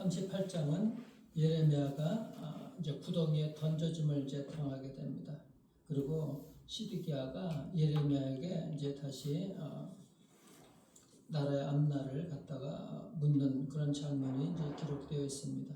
38장은 예레미야가 이제 구덩이에 던져짐을 이제 당하게 됩니다. 그리고 시드기야가 예레미야에게 이제 다시 나라의 앞날을 갖다가 묻는 그런 장면이 이제 기록되어 있습니다.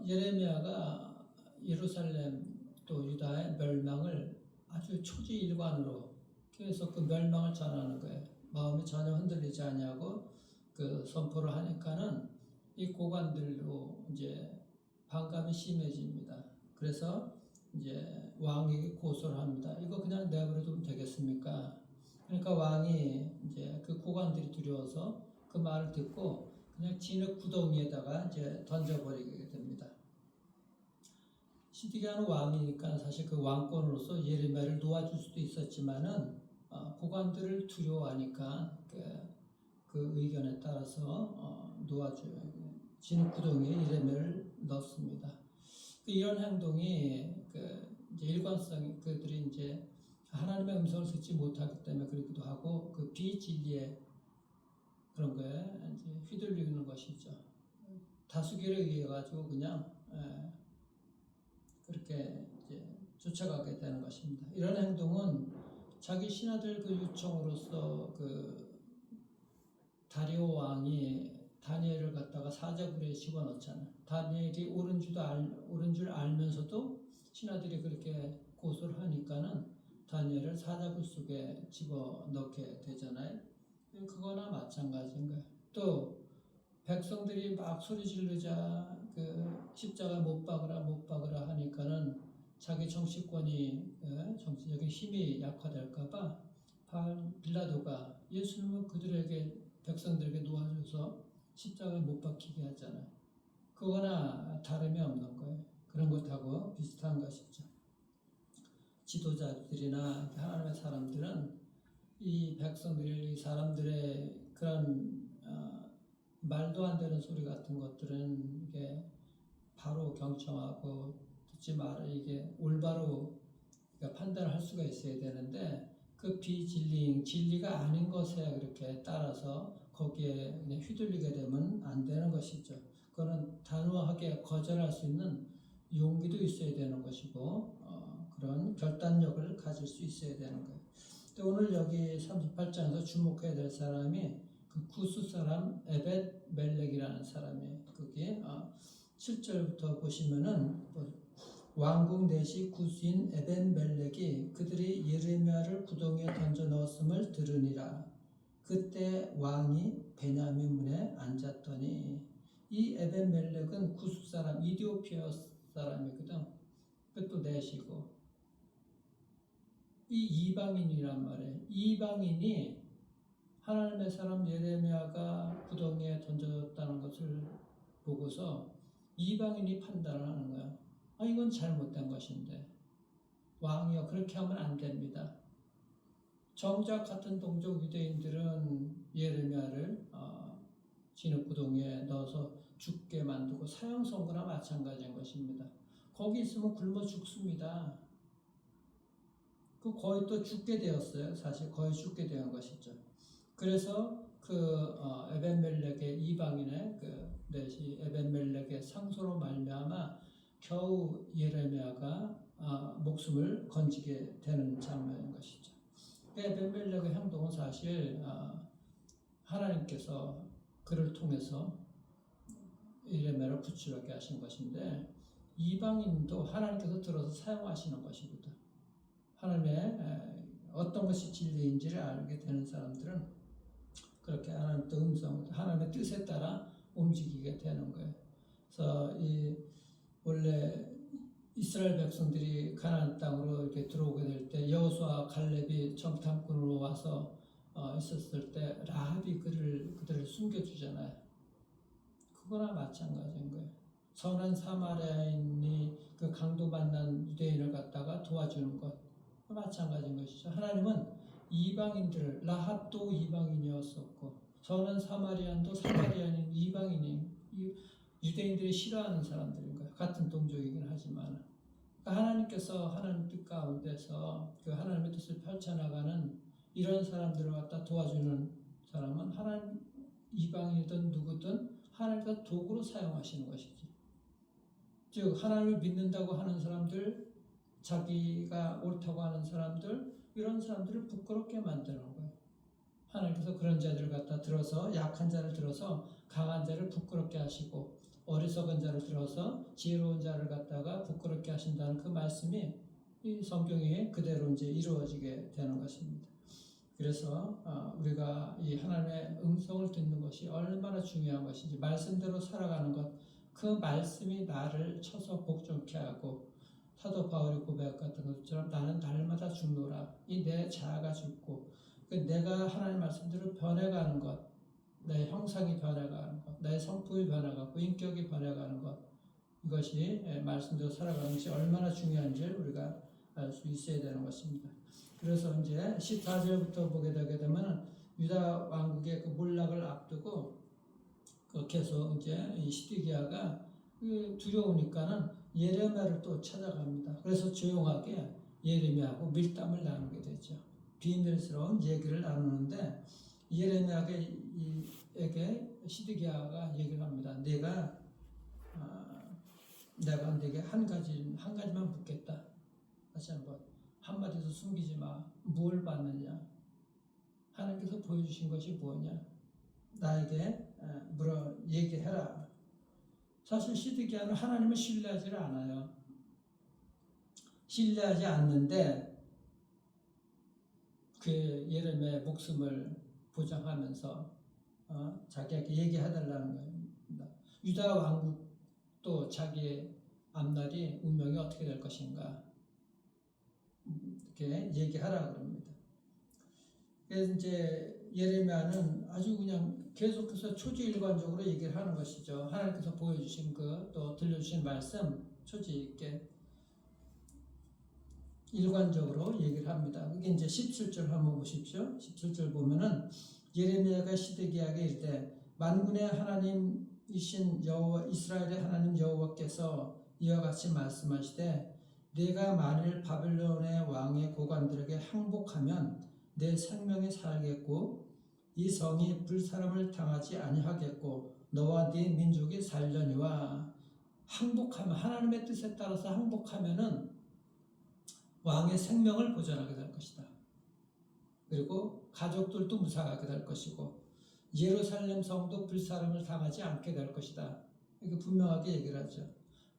예레미야가 예루살렘 또 유다의 멸망을 아주 초지일관으로 계속 그 멸망을 전하는 거예요. 마음이 전혀 흔들리지 않냐고 그 선포를 하니까는 이 고관들로 이제 반감이 심해집니다. 그래서 이제 왕에게 고소를 합니다. 이거 그냥 내버려두면 되겠습니까? 그러니까 왕이 이제 그 고관들이 두려워서 그 말을 듣고 그냥 진흙 구덩이에다가 이제 던져버리게 됩니다. 시드기야는 왕이니까 사실 그 왕권으로서 예레미야를 놓아줄 수도 있었지만은 고관들을 두려워하니까 그 의견에 따라서 놓아줘요. 진흙 구덩이에 예레미야를 넣습니다. 이런 행동이 이제 일관성이 그들이 이제 하나님의 음성을 듣지 못하기 때문에 그렇기도 하고 그 비진리의 그런 거에 이제 휘둘리는 것이죠. 다수결에 의해 가지고 그냥 그렇게 이제 쫓아가게 되는 것입니다. 이런 행동은 자기 신하들 그 요청으로서 그 다리오 왕이 다니엘을 갖다가 사자굴에 집어넣잖아요. 다니엘이 옳은 줄 알면서도 신하들이 그렇게 고소를 하니까는 다니엘을 사자굴 속에 집어넣게 되잖아요. 그거나 마찬가지인 거예요. 또 백성들이 막 소리 지르자 그 십자가 못 박으라 하니까는 자기 정치권이 정치적인 힘이 약화될까봐 빌라도가 예수님은 그들에게 백성들에게 놓아줘서 십자가에 못 박히게 하잖아요. 그거나 다름이 없는 거예요. 그런 것하고 비슷한 것이죠. 지도자들이나 하나님의 사람들은 이 백성들이 이 사람들의 그런 말도 안 되는 소리 같은 것들은 이게 바로 경청하고 듣지 말아 이게 올바로 판단을 할 수가 있어야 되는데 그 진리가 아닌 것에 그렇게 따라서 거기에 그냥 휘둘리게 되면 안 되는 것이죠. 그거는 단호하게 거절할 수 있는 용기도 있어야 되는 것이고 그런 결단력을 가질 수 있어야 되는 거예요. 오늘 여기 38장에서 주목해야 될 사람이 그 구스 사람 에벳 멜렉이라는 사람이에요. 거기에 7절부터 보시면은 왕국 내시 구스인 에벳 멜렉이 그들이 예레미야를 구덩이에 던져 넣었음을 들으니라. 그때 왕이 베냐민 문에 앉았더니 이 에벳 멜렉은 구스 사람 이디오피아 사람이거든. 그것도 내시고 이 이방인이란 말이에요. 이방인이 하나님의 사람 예레미야가 구덩이에 던져졌다는 것을 보고서 이방인이 판단을 하는 거야. 이건 잘못된 것인데 왕이여 그렇게 하면 안 됩니다. 정작 같은 동족 유대인들은 예레미야를 진흙 구덩이에 넣어서 죽게 만들고 사형 선고나 마찬가지인 것입니다. 거기 있으면 굶어 죽습니다. 거의 또 죽게 되었어요. 사실 거의 죽게 된 것이죠. 그래서 에벤멜렉의 이방인의 내시 에벤멜렉의 상소로 말미암아 겨우 예레미야가 목숨을 건지게 되는 장면인 것이죠. 에벤멜렉의 행동은 사실 하나님께서 그를 통해서 예레미야를 구출하게 하신 것인데 이방인도 하나님께서 들어서 사용하시는 것이거든. 하나님의 어떤 것이 진리인지를 알게 되는 사람들은 그렇게 하나님의 음성, 하나님의 뜻에 따라 움직이게 되는 거예요. 그래서 원래 이스라엘 백성들이 가나안 땅으로 이렇게 들어오게 될 때 여호수아 갈렙이 정탐꾼으로 와서 있었을 때 라합이 그들을 숨겨주잖아요. 그거나 마찬가지인 거예요. 선한 사마리아인이 그 강도 만난 유대인을 갖다가 도와주는 것 마찬가지인 것이죠. 하나님은 이방인들, 라합도 이방인이었었고 선한 사마리안도 사마리안인 이방인이 유대인들이 싫어하는 사람들인 거예요. 같은 동족이긴 하지만 하나님께서 하나님 뜻 가운데서 그 하나님의 뜻을 펼쳐나가는 이런 사람들을 갖다 도와주는 사람은 하나님 이방인이든 누구든 하나님께서 다 도구로 사용하시는 것이지. 즉 하나님을 믿는다고 하는 사람들, 자기가 옳다고 하는 사람들, 이런 사람들을 부끄럽게 만드는 거예요. 하나님께서 그런 자들을 갖다 들어서, 약한 자를 들어서 강한 자를 부끄럽게 하시고, 어리석은 자를 들어서 지혜로운 자를 갖다가 부끄럽게 하신다는 그 말씀이 이 성경에 그대로 이제 이루어지게 되는 것입니다. 그래서 우리가 이 하나님의 음성을 듣는 것이 얼마나 중요한 것인지, 말씀대로 살아가는 것, 그 말씀이 나를 쳐서 복종케 하고, 사도 바울이 고백했던 것처럼 나는 날마다 죽노라. 이 내 자아가 죽고, 내가 하나님 말씀대로 변해가는 것, 내 형상이 변해가는 것, 내 성품이 변해가고 인격이 변해가는 것, 이것이 말씀대로 살아가는 것이 얼마나 중요한지를 우리가 알 수 있어야 되는 것입니다. 그래서 이제 14절부터 보게 되게 되면 유다 왕국의 그 몰락을 앞두고 계속 이제 이 시드기야가 두려우니까는 예레미야를 또 찾아갑니다. 그래서 조용하게 예레미야하고 밀담을 나누게 되죠. 비밀스러운 얘기를 나누는데 예레미야에게 시드기야가 얘기를 합니다. 내가 네게 한 가지만 묻겠다. 다시 한번 한마디도 숨기지 마. 뭘 받느냐? 하나님께서 보여주신 것이 뭐냐? 나에게 얘기해라. 사실 시드기야는 하나님을 신뢰하지 않아요. 신뢰하지 않는데 그 예레미야의 목숨을 보장하면서 자기에게 얘기해달라는 겁니다. 유다 왕국도 자기의 앞날이 운명이 어떻게 될 것인가 이렇게 얘기하라 그럽니다. 그래서 이제 예레미야는 아주 그냥 계속해서 초지일관적으로 얘기를 하는 것이죠. 하나님께서 보여주신 또 들려주신 말씀 초지 있게 일관적으로 얘기를 합니다. 그게 이제 17절 한번 보십시오. 17절 보면은 예레미야가 시드기야에게 이르되 만군의 하나님이신 여호와 이스라엘의 하나님 여호와께서 이와 같이 말씀하시되 내가 만일 바벨론의 왕의 고관들에게 항복하면 내 생명이 살겠고 이 성이 불사람을 당하지 아니하겠고 너와 네 민족이 살려니와. 항복하면, 하나님의 뜻에 따라서 항복하면은 왕의 생명을 보존하게 될 것이다. 그리고 가족들도 무사하게 될 것이고 예루살렘 성도 불사람을 당하지 않게 될 것이다. 이렇게 분명하게 얘기를 하죠.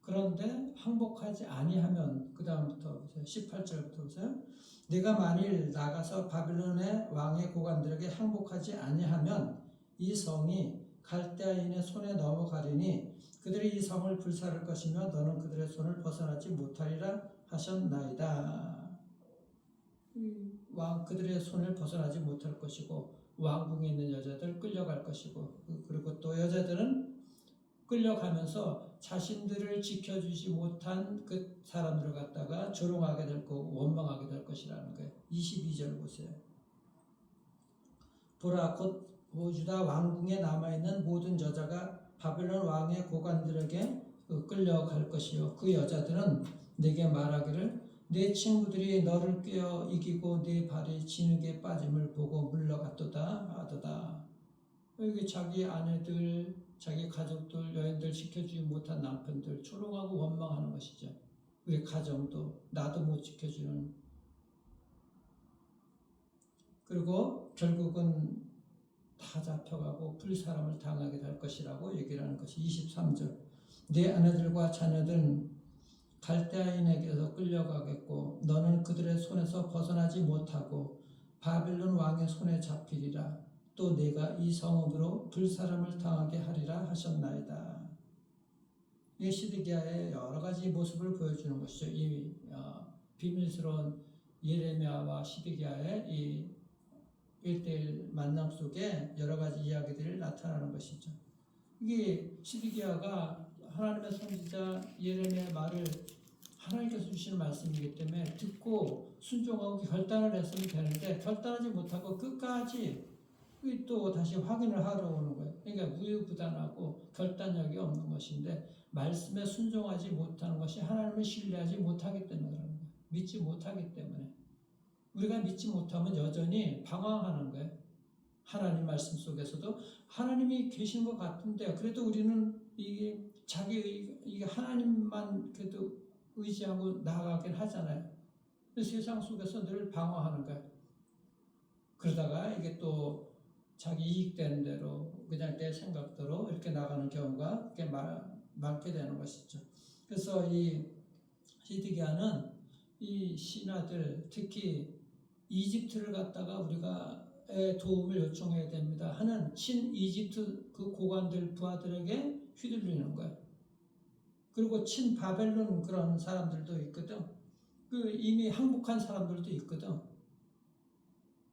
그런데 항복하지 아니하면, 그 다음부터 18절부터 보세요. 내가 만일 나가서 바빌론의 왕의 고관들에게 항복하지 아니하면 이 성이 갈대아인의 손에 넘어가리니 그들이 이 성을 불사를 것이며 너는 그들의 손을 벗어나지 못하리라 하셨나이다. 그들의 손을 벗어나지 못할 것이고 왕궁에 있는 여자들 끌려갈 것이고, 그리고 또 여자들은 끌려가면서 자신들을 지켜주지 못한 그 사람들을 갖다가 조롱하게 될 거고 원망하게 될 것이라는 거예요. 22절 보세요. 보라, 곧 유다 왕궁에 남아있는 모든 여자가 바벨론 왕의 고관들에게 끌려갈 것이요 그 여자들은 내게 말하기를 내 친구들이 너를 꿰어 이기고 네 발이 진흙에 빠짐을 보고 물러갔도다 하도다. 여기 자기 아내들, 자기 가족들, 여인들 지켜주지 못한 남편들 조롱하고 원망하는 것이죠. 우리 가정도 나도 못 지켜주는. 그리고 결국은 다 잡혀가고 불사람을 당하게 될 것이라고 얘기를 하는 것이 23절. 내 아내들과 자녀들은 갈대아인에게서 끌려가겠고 너는 그들의 손에서 벗어나지 못하고 바벨론 왕의 손에 잡히리라. 또 내가 이 성읍으로 불사람을 당하게 하리라 하셨나이다. 이 시드기야의 여러 가지 모습을 보여주는 것이죠. 이 비밀스러운 예레미야와 시드기야의 이 1대1 만남 속에 여러 가지 이야기들이 나타나는 것이죠. 이게 시드기야가 하나님의 선지자 예레미야의 말을 하나님께서 주시는 말씀이기 때문에 듣고 순종하고 결단을 했으면 되는데 결단하지 못하고 끝까지 또 다시 확인을 하러 오는 거예요. 그러니까 우유부단하고 결단력이 없는 것인데 말씀에 순종하지 못하는 것이 하나님을 신뢰하지 못하기 때문에 그러는 거예요. 믿지 못하기 때문에. 우리가 믿지 못하면 여전히 방황하는 거예요. 하나님 말씀 속에서도 하나님이 계신 것 같은데 그래도 우리는 이게 이게 하나님만 그래도 의지하고 나아가긴 하잖아요. 세상 속에서 늘 방황하는 거예요. 그러다가 이게 또 자기 이익되는 대로 그냥 내 생각대로 이렇게 나가는 경우가 꽤 많게 되는 것이죠. 그래서 이 시드기야는 이 신하들 특히 이집트를 갖다가 우리가 도움을 요청해야 됩니다 하는 친 이집트 그 고관들 부하들에게 휘둘리는 거예요. 그리고 친 바벨론 그런 사람들도 있거든. 그 이미 항복한 사람들도 있거든.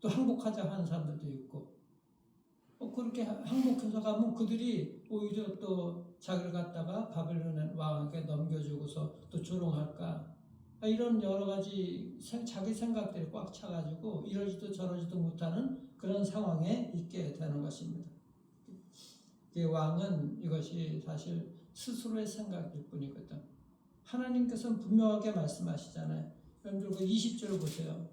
또 항복하자 하는 사람들도 있고. 그렇게 항복해서 가면 그들이 오히려 또 자기를 갖다가 바벨론 왕에게 넘겨주고서 또 조롱할까. 이런 여러 가지 자기 생각들이 꽉 차가지고 이러지도 저러지도 못하는 그런 상황에 있게 되는 것입니다. 왕은 이것이 사실 스스로의 생각일 뿐이거든. 하나님께서는 분명하게 말씀하시잖아요. 여러분들 그 20절 보세요.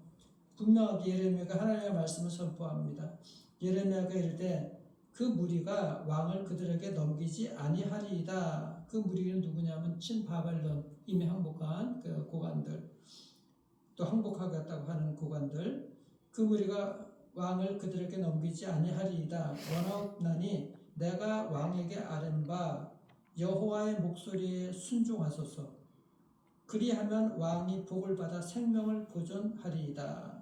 분명하게 예레미야가 하나님의 말씀을 선포합니다. 예레미야가 이르되 그 무리가 왕을 그들에게 넘기지 아니하리이다. 그 무리는 누구냐면 친바벨론 이미 항복한 그 고관들, 또 항복하겠다고 하는 고관들, 그 무리가 왕을 그들에게 넘기지 아니하리이다. 원하옵나니 내가 왕에게 아뢰는 바 여호와의 목소리에 순종하소서. 그리하면 왕이 복을 받아 생명을 보존하리이다.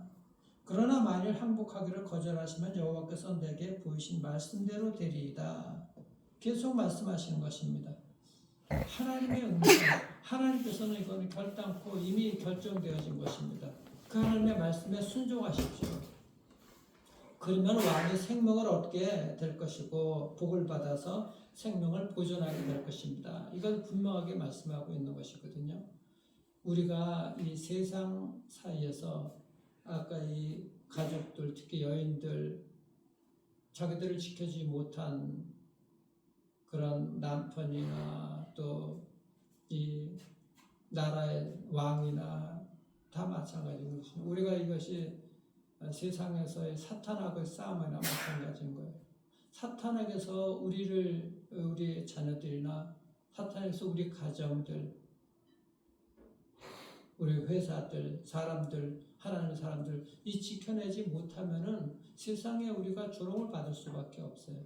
그러나 만일 항복하기를 거절하시면 여호와께서 내게 보이신 말씀대로 되리이다. 계속 말씀하시는 것입니다. 하나님의 음성, 하나님께서는 이거는 결단코 이미 결정되어진 것입니다. 그 하나님의 말씀에 순종하십시오. 그러면 왕이 생명을 얻게 될 것이고 복을 받아서 생명을 보존하게 될 것입니다. 이걸 분명하게 말씀하고 있는 것이거든요. 우리가 이 세상 사이에서 아까 이 가족들, 특히 여인들, 자기들을 지켜주지 못한 그런 남편이나 또 이 나라의 왕이나 다 마찬가지인 것입니다. 우리가 이것이 세상에서의 사탄하고의 싸움이나 마찬가지인 거예요. 사탄에게서 우리의 자녀들이나 사탄에게서 우리 가정들, 우리 회사들, 사람들, 하나님의 사람들 이 지켜내지 못하면은 세상에 우리가 조롱을 받을 수밖에 없어요.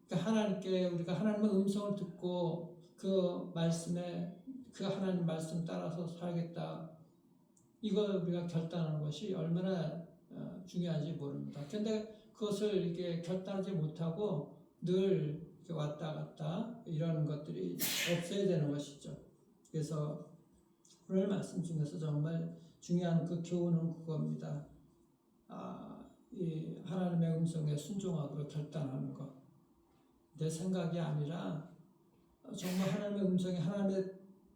그러니까 하나님께 우리가 하나님의 음성을 듣고 그 말씀에 그 하나님 말씀 따라서 살겠다. 이걸 우리가 결단하는 것이 얼마나 중요한지 모릅니다. 그런데 그것을 이렇게 결단하지 못하고 늘 이렇게 왔다 갔다 이런 것들이 없어야 되는 것이죠. 그래서 오늘 말씀 중에서 정말 중요한 그 교훈은 그겁니다. 이 하나님의 음성에 순종하기로 결단하는 것. 내 생각이 아니라 정말 하나님의 음성이 하나님의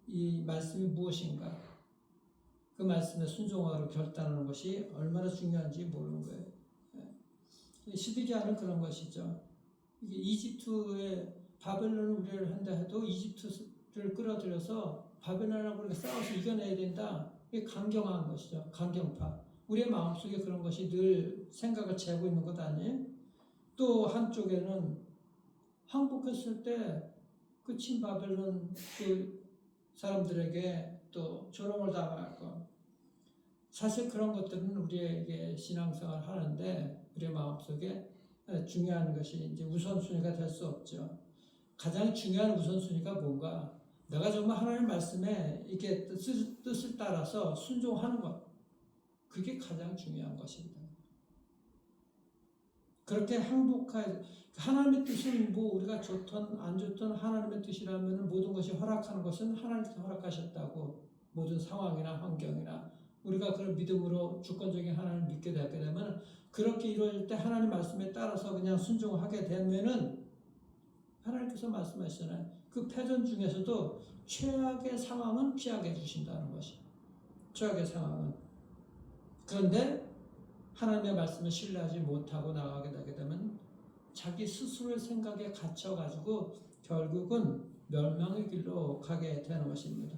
이 말씀이 무엇인가 그 말씀에 순종하기로 결단하는 것이 얼마나 중요한지 모르는 거예요. 시드기야는 그런 것이죠. 이게 이집트의 바벨론을 우려를 한다 해도 이집트를 끌어들여서 바벨론하고 우리가 싸워서 이겨내야 된다. 이게 강경한 것이죠. 강경파. 우리의 마음속에 그런 것이 늘 생각을 재고 있는 것 아니에요? 또 한쪽에는 항복했을 때 그 친바벨론 그 사람들에게 또 조롱을 당할 것. 사실 그런 것들은 우리에게 신앙생활을 하는데 우리의 마음속에 중요한 것이 이제 우선순위가 될 수 없죠. 가장 중요한 우선순위가 뭔가? 내가 정말 하나님 말씀에 이렇게 뜻을 따라서 순종하는 것. 그게 가장 중요한 것입니다. 그렇게 하나님의 뜻은 뭐 우리가 좋든 안 좋든 하나님의 뜻이라면 모든 것이 허락하는 것은 하나님께서 허락하셨다고 모든 상황이나 환경이나 우리가 그런 믿음으로 주권적인 하나님을 믿게 되게 되면 그렇게 이루어질 때 하나님 말씀에 따라서 그냥 순종하게 되면은 하나님께서 말씀하시잖아요. 그 패전 중에서도 최악의 상황은 피하게 해주신다는 것이. 최악의 상황은. 그런데 하나님의 말씀을 신뢰하지 못하고 나가게 되게 되면 자기 스스로의 생각에 갇혀가지고 결국은 멸망의 길로 가게 되는 것입니다.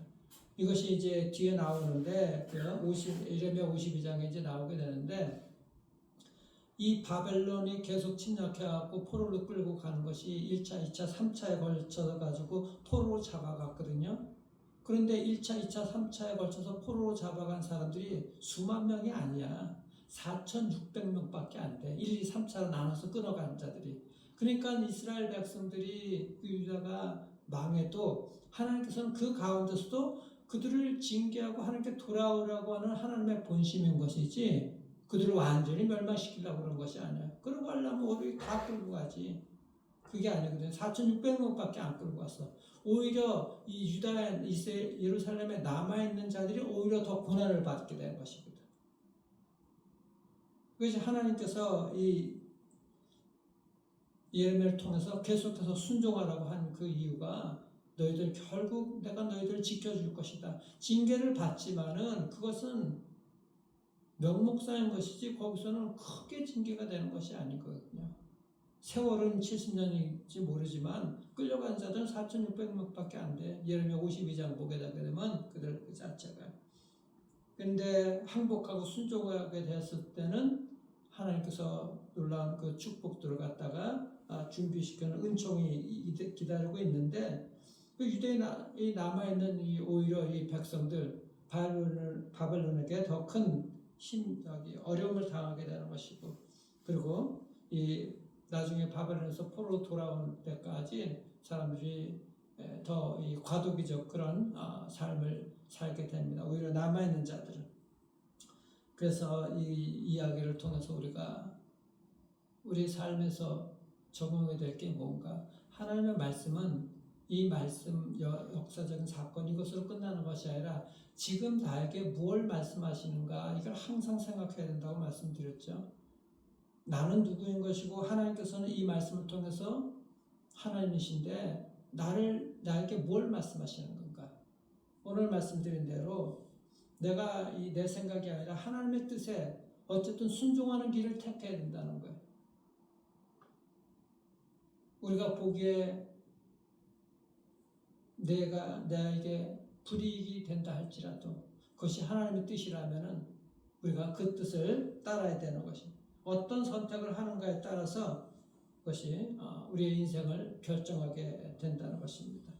이것이 이제 뒤에 나오는데 예레미야 52장에 이제 나오게 되는데 이 바벨론이 계속 침략해갖고 포로로 끌고 가는 것이 1차, 2차, 3차에 걸쳐서 가지고 포로로 잡아갔거든요. 그런데 1차, 2차, 3차에 걸쳐서 포로로 잡아간 사람들이 수만 명이 아니야. 4,600명밖에 안 돼. 1, 2, 3차로 나눠서 끊어간 자들이. 그러니까 이스라엘 백성들이 그 유다가 망해도 하나님께서는 그 가운데서도 그들을 징계하고 하나님께 돌아오라고 하는 하나님의 본심인 것이지 그들을 완전히 멸망시키려고 그런 것이 아니야. 그러고 하려면 우리 다 끌고 가지. 그게 아니거든. 4,600명밖에 안 끌고 갔어. 오히려 이 유다, 예루살렘에 남아있는 자들이 오히려 더 고난을 받게 된 것이거든. 그래서 하나님께서 이 예레미야를 통해서 계속해서 순종하라고 한 그 이유가 너희들 결국 내가 너희들을 지켜줄 것이다. 징계를 받지만은 그것은 명목상인 것이지 거기서는 크게 징계가 되는 것이 아니거든요. 세월은 70년인지 모르지만 끌려간 자들은 4,600명밖에 안 돼. 예레미야 52장 보게 되면 그들 그 자체가. 근데 항복하고 순종하게 됐을 때는 하나님께서 놀라운 그 축복들을 갖다가 준비시키는 은총이 기다리고 있는데 그 유대에 남아있는 오히려 이 백성들 바벨론에게 더 큰 어려움을 당하게 되는 것이고 그리고 이 나중에 바벨론에서 포로로 돌아오는 때까지 사람들이 더 이 과도기적 그런 삶을 살게 됩니다. 오히려 남아있는 자들은. 그래서 이 이야기를 통해서 우리가 우리 삶에서 적용해야 될 게 뭔가? 하나님의 말씀은 이 말씀 역사적인 사건 이것으로 끝나는 것이 아니라 지금 나에게 무엇을 말씀하시는가 이걸 항상 생각해야 된다고 말씀드렸죠. 나는 누구인 것이고 하나님께서는 이 말씀을 통해서 하나님이신데 나에게 뭘 말씀하시는 건가? 오늘 말씀드린 대로 내가 내 생각이 아니라 하나님의 뜻에 어쨌든 순종하는 길을 택해야 된다는 거예요. 우리가 보기에 나에게 불이익이 된다 할지라도 그것이 하나님의 뜻이라면은 우리가 그 뜻을 따라야 되는 것입니다. 어떤 선택을 하는가에 따라서 그것이 우리의 인생을 결정하게 된다는 것입니다.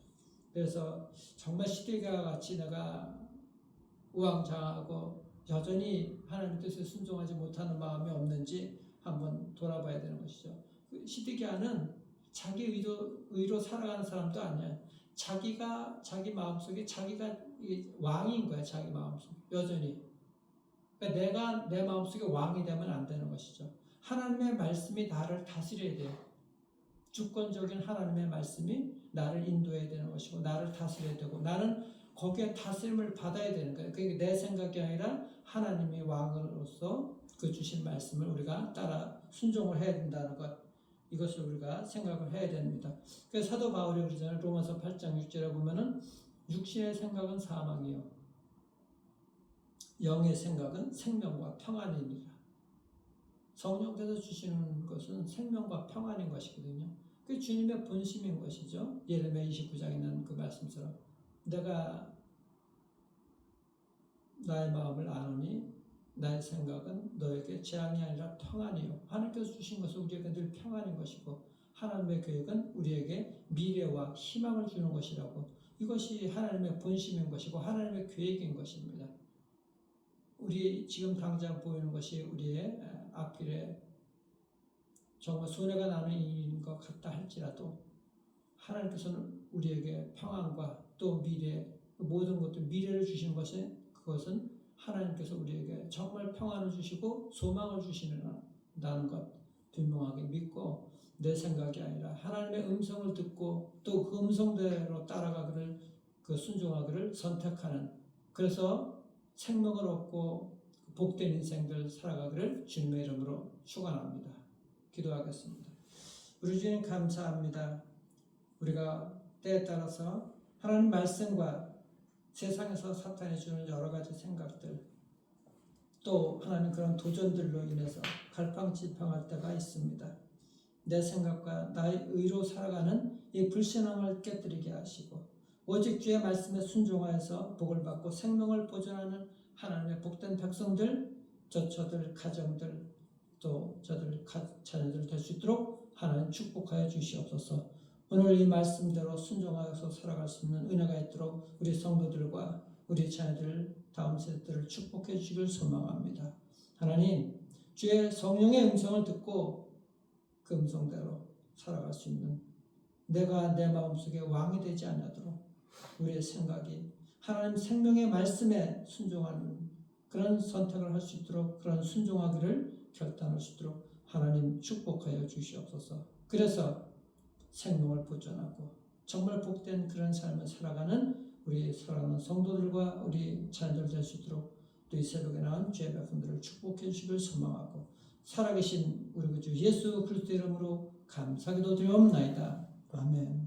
그래서 정말 시대가 같이 내가 우왕좌왕하고 여전히 하나님의 뜻에 순종하지 못하는 마음이 없는지 한번 돌아봐야 되는 것이죠. 시드기야는 자기 의로 살아가는 사람도 아니야. 자기 마음속에 자기가 왕인 거야. 자기 마음속에 여전히. 그러니까 내가 내 마음속에 왕이 되면 안 되는 것이죠. 하나님의 말씀이 나를 다스려야 돼요. 주권적인 하나님의 말씀이 나를 인도해야 되는 것이고 나를 다스려야 되고 나는 거기에 다스림을 받아야 되는 거예요. 그게 내 생각이 아니라 하나님이 왕으로서 그 주신 말씀을 우리가 따라 순종을 해야 된다는 것. 이것을 우리가 생각을 해야 됩니다. 그래서 사도 바울이 그러잖아요. 로마서 8장 6절에 보면은 육신의 생각은 사망이요 영의 생각은 생명과 평안이니라. 성령께서 주시는 것은 생명과 평안인 것이거든요. 그게 주님의 본심인 것이죠. 예레미야 29장에 있는 그 말씀처럼 내가 나의 마음을 아노니 나의 생각은 너에게 재앙이 아니라 평안이요. 하나님께서 주신 것은 우리에게 늘 평안인 것이고 하나님의 계획은 우리에게 미래와 희망을 주는 것이라고. 이것이 하나님의 본심인 것이고 하나님의 계획인 것입니다. 우리 지금 당장 보이는 것이 우리의 앞길에 정말 손해가 나는 일인 것 같다 할지라도 하나님께서는 우리에게 평안과 또 미래 모든 것들 미래를 주시는 그것은 하나님께서 우리에게 정말 평안을 주시고 소망을 주시는다는 것 분명하게 믿고 내 생각이 아니라 하나님의 음성을 듣고 또 그 음성대로 따라가기를 순종하기를 선택하는 그래서 생명을 얻고 복된 인생들 살아가기를 주님의 이름으로 축원합니다. 기도하겠습니다. 우리 주님 감사합니다. 우리가 때에 따라서 하나님 말씀과 세상에서 사탄이 주는 여러 가지 생각들 또 하나님 그런 도전들로 인해서 갈팡질팡할 때가 있습니다. 내 생각과 나의 의로 살아가는 이 불신앙을 깨뜨리게 하시고 오직 주의 말씀에 순종하여서 복을 받고 생명을 보존하는 하나님의 복된 백성들, 저처들, 가정들, 또 저들 자녀들 될 수 있도록 하나님 축복하여 주시옵소서. 오늘 이 말씀대로 순종하여서 살아갈 수 있는 은혜가 있도록 우리 성도들과 우리 자녀들 다음 세대들을 축복해 주시길 소망합니다. 하나님, 주의 성령의 음성을 듣고 그 음성대로 살아갈 수 있는, 내가 내 마음속에 왕이 되지 않도록 우리의 생각이 하나님 생명의 말씀에 순종하는 그런 선택을 할 수 있도록, 그런 순종하기를 결단할 수 있도록 하나님 축복하여 주시옵소서. 그래서 생명을 보존하고 정말 복된 그런 삶을 살아가는 우리 사랑하는 성도들과 우리 자녀들 될 수 있도록 또 이 새벽에 나온 주의 백성들을 축복해 주시길 소망하고, 살아계신 우리 구주 예수 그리스도 이름으로 감사기도 드리옵나이다. 아멘.